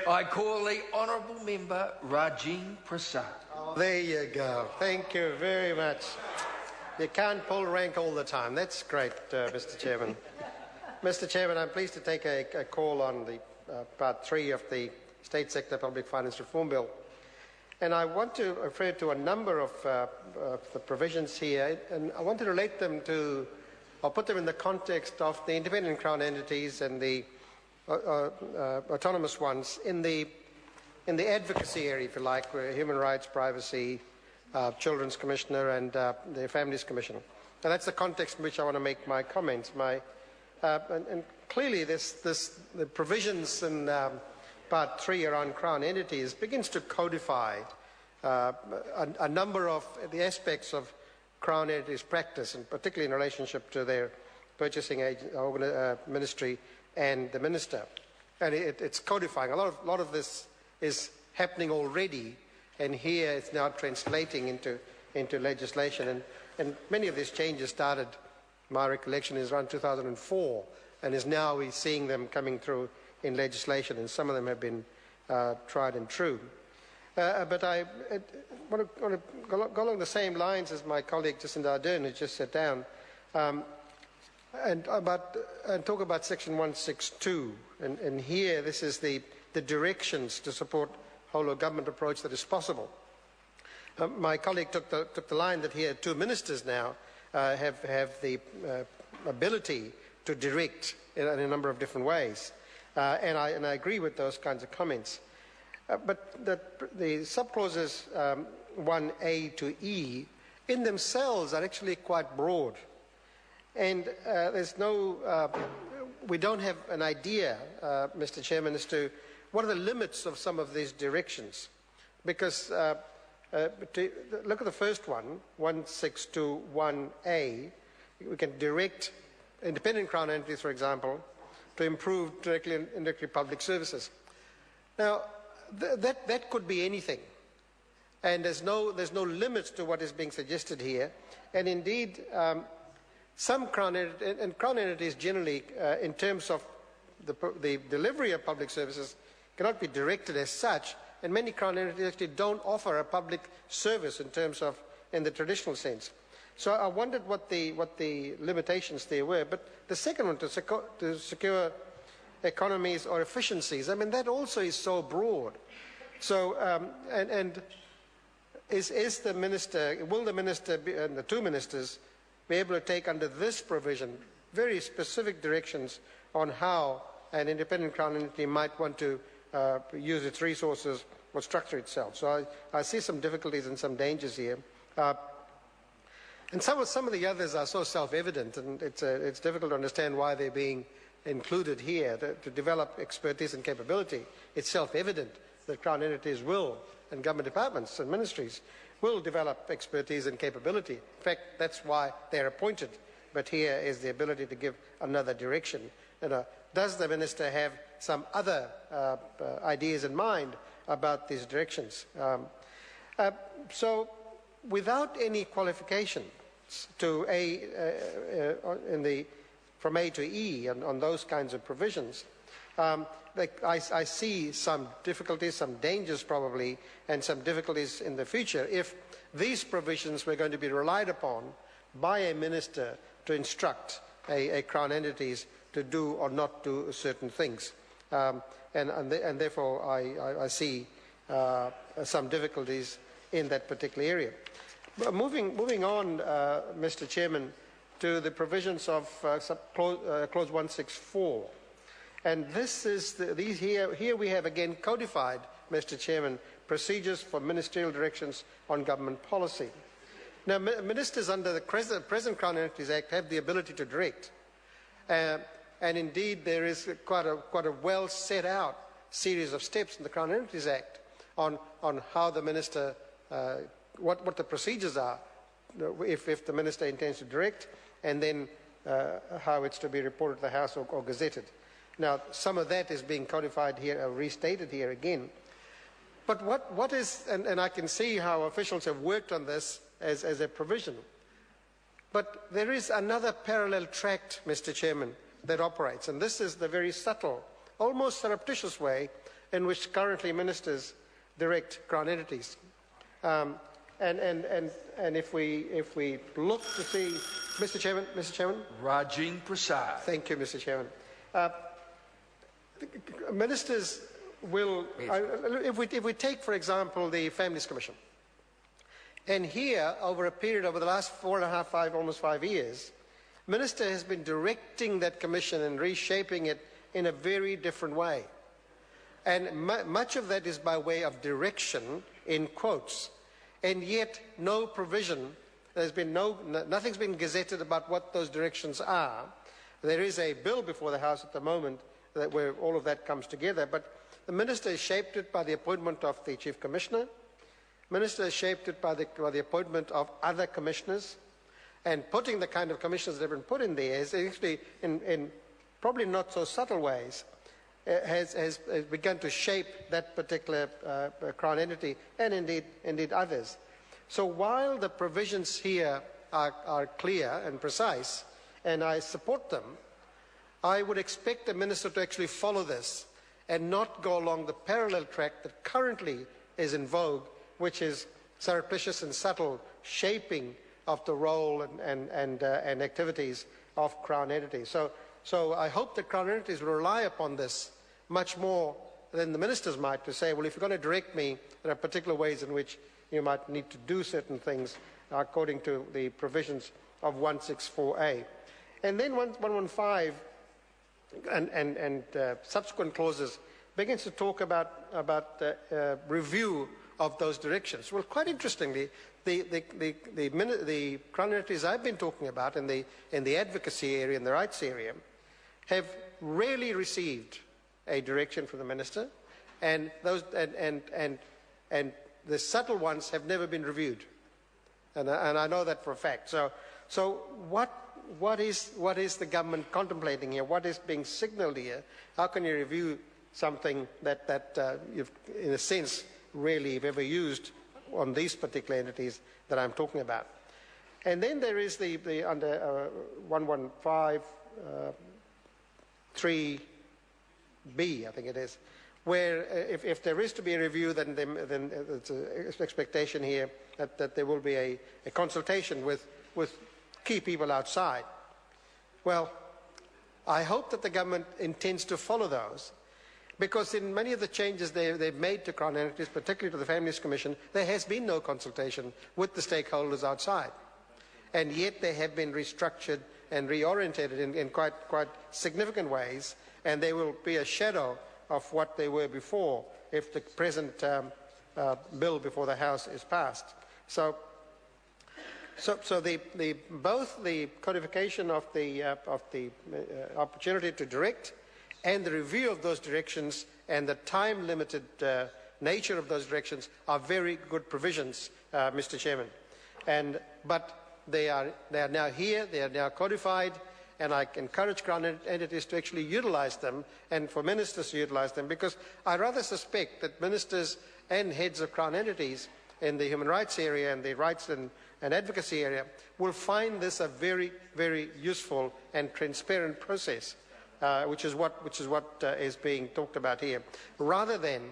I call the Honourable Member Rajin Prasad. There you go. Thank you very much. You can't pull rank all the time. That's great, Mr. Chairman. Mr. Chairman, I'm pleased to take a call on the Part 3 of the State Sector Public Finance Reform Bill. And I want to refer to a number of the provisions here, and I want to relate them to, or put them in the context of the independent Crown entities and the autonomous ones in the advocacy area, if you like, where human rights, privacy, Children's Commissioner and the Families Commissioner. And that's the context in which I want to make my comments. And clearly the provisions in Part 3 around Crown entities begins to codify a number of the aspects of Crown entities practice, and particularly in relationship to their purchasing ministry and the minister. And it's codifying. A lot of this is happening already, and here it's now translating into legislation. And many of these changes started, my recollection is around 2004, and is now we're seeing them coming through in legislation, and some of them have been tried and true. But I want to go along the same lines as my colleague Jacinda Ardern, who just sat down, and talk about Section 162. And here, this is the directions to support whole of government approach that is possible. My colleague took the line that here 2 ministers now have the ability to direct in a number of different ways. And I agree with those kinds of comments. But the subclauses 1A to E in themselves are actually quite broad. And we don't have an idea, Mr. Chairman, as to what are the limits of some of these directions. Because look at the first one, 162.1a, we can direct independent Crown entities, for example, to improve directly and indirectly public services. Now, that could be anything, and there's no limits to what is being suggested here. And indeed, some Crown entities generally, in terms of the delivery of public services, cannot be directed as such, and many Crown entities actually don't offer a public service in the traditional sense. So I wondered what the limitations there were. But the second one, to secure economies or efficiencies, I mean, that also is so broad. So, is the minister, will the minister and the 2 ministers be able to take under this provision very specific directions on how an independent Crown entity might want to use its resources or structure itself? So I see some difficulties and some dangers here. And some of the others are so self-evident, and it's difficult to understand why they're being included here. To develop expertise and capability, it's self-evident that Crown entities will, and government departments and ministries, will develop expertise and capability. In fact, that's why they're appointed. But here is the ability to give another direction. Does the minister have some other ideas in mind about these directions? So, without any qualifications to from A to E on those kinds of provisions, I see some difficulties, some dangers probably, and some difficulties in the future if these provisions were going to be relied upon by a minister to instruct a Crown entities to do or not do certain things. And therefore I see some difficulties in that particular area. Moving on, Mr. Chairman, to the provisions of Clause 164. And this is here we have again codified, Mr. Chairman, procedures for ministerial directions on government policy. Now, ministers under the present Crown Entities Act have the ability to direct, and indeed there is quite a well set out series of steps in the Crown Entities Act on how the minister, what the procedures are if the minister intends to direct, and then how it's to be reported to the House or gazetted. Now, some of that is being codified here, restated here again. But what is, and I can see how officials have worked on this as a provision. But there is another parallel tract, Mr. Chairman, that operates, and this is the very subtle almost surreptitious way in which currently ministers direct Crown entities. And if we look to see, Mr. Chairman. Rajin Prasad. Thank you, Mr. Chairman. Ministers will, if we take, for example, the Families Commission, and here, over the last 4.5, almost 5 years, Minister has been directing that commission and reshaping it in a very different way. And much of that is by way of direction, in quotes, and yet no provision, nothing's been gazetted about what those directions are. There is a bill before the House at the moment where all of that comes together, but the Minister has shaped it by the appointment of the Chief Commissioner. Minister has shaped it by the appointment of other commissioners, and putting the kind of commissioners that have been put in there is actually, in probably not so subtle ways, has begun to shape that particular Crown entity, and indeed others. So while the provisions here are clear and precise, and I support them, I would expect the Minister to actually follow this and not go along the parallel track that currently is in vogue, which is surreptitious and subtle shaping of the role and activities of Crown entities. So I hope that Crown entities will rely upon this much more than the ministers might, to say, well, if you're going to direct me, there are particular ways in which you might need to do certain things according to the provisions of 164A. And then 115 and subsequent clauses begins to talk about review of those directions. Well, quite interestingly, the Crown entities I've been talking about in the advocacy area, in the rights area, have rarely received a direction from the Minister, and the subtle ones have never been reviewed, and I know that for a fact. So what is the government contemplating here? What is being signalled here? How can you review something that you've, in a sense, rarely have ever used on these particular entities that I'm talking about? And then there is the under 115 3B, I think it is, where if there is to be a review, then it's an expectation here that there will be a consultation with key people outside. Well, I hope that the government intends to follow those, because in many of the changes they've made to Crown entities, particularly to the Families Commission, there has been no consultation with the stakeholders outside. And yet they have been restructured and reorientated in quite significant ways, and they will be a shadow of what they were before if the present bill before the House is passed. So both the codification of the opportunity to direct and the review of those directions and the time-limited nature of those directions are very good provisions, Mr. Chairman. But they are now here, they are now codified, and I encourage Crown entities to actually utilize them, and for ministers to utilize them, because I rather suspect that ministers and heads of Crown entities in the human rights area and the rights and advocacy area will find this a very, very useful and transparent process, which is what is being talked about here, rather than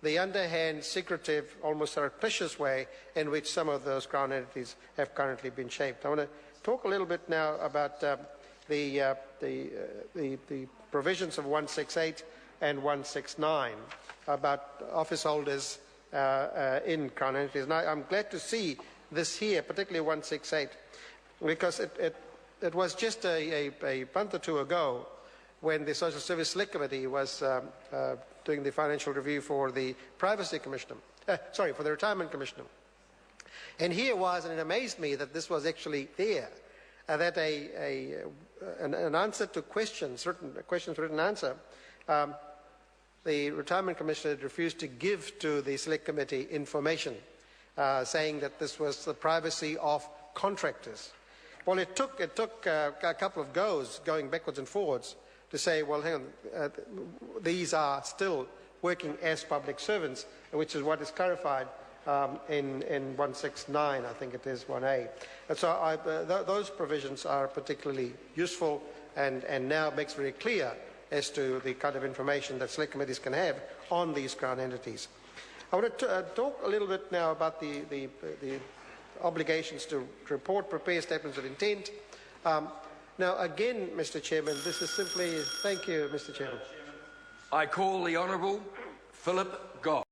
the underhand, secretive, almost surreptitious way in which some of those Crown entities have currently been shaped. I want to talk a little bit now about the provisions of 168 and 169 about office holders in Crown entities. And I'm glad to see this here, particularly 168, because it was just a month or two ago when the Social Service Select Committee was doing the financial review for the Privacy Commissioner, for the Retirement Commissioner. And here was, and it amazed me that this was actually there, that an answer to questions, written answer, the Retirement Commissioner refused to give to the Select Committee information, saying that this was the privacy of contractors. Well, it took a couple of goes, going backwards and forwards, to say, well, hang on, these are still working as public servants, which is what is clarified in 169, I think it is 1A. And so those provisions are particularly useful, and now makes very clear as to the kind of information that select committees can have on these Crown entities. I want to talk a little bit now about the obligations to report, prepare statements of intent. Now, again, Mr. Chairman, this is simply... Thank you, Mr. Chairman. I call the Honourable Philip Goff.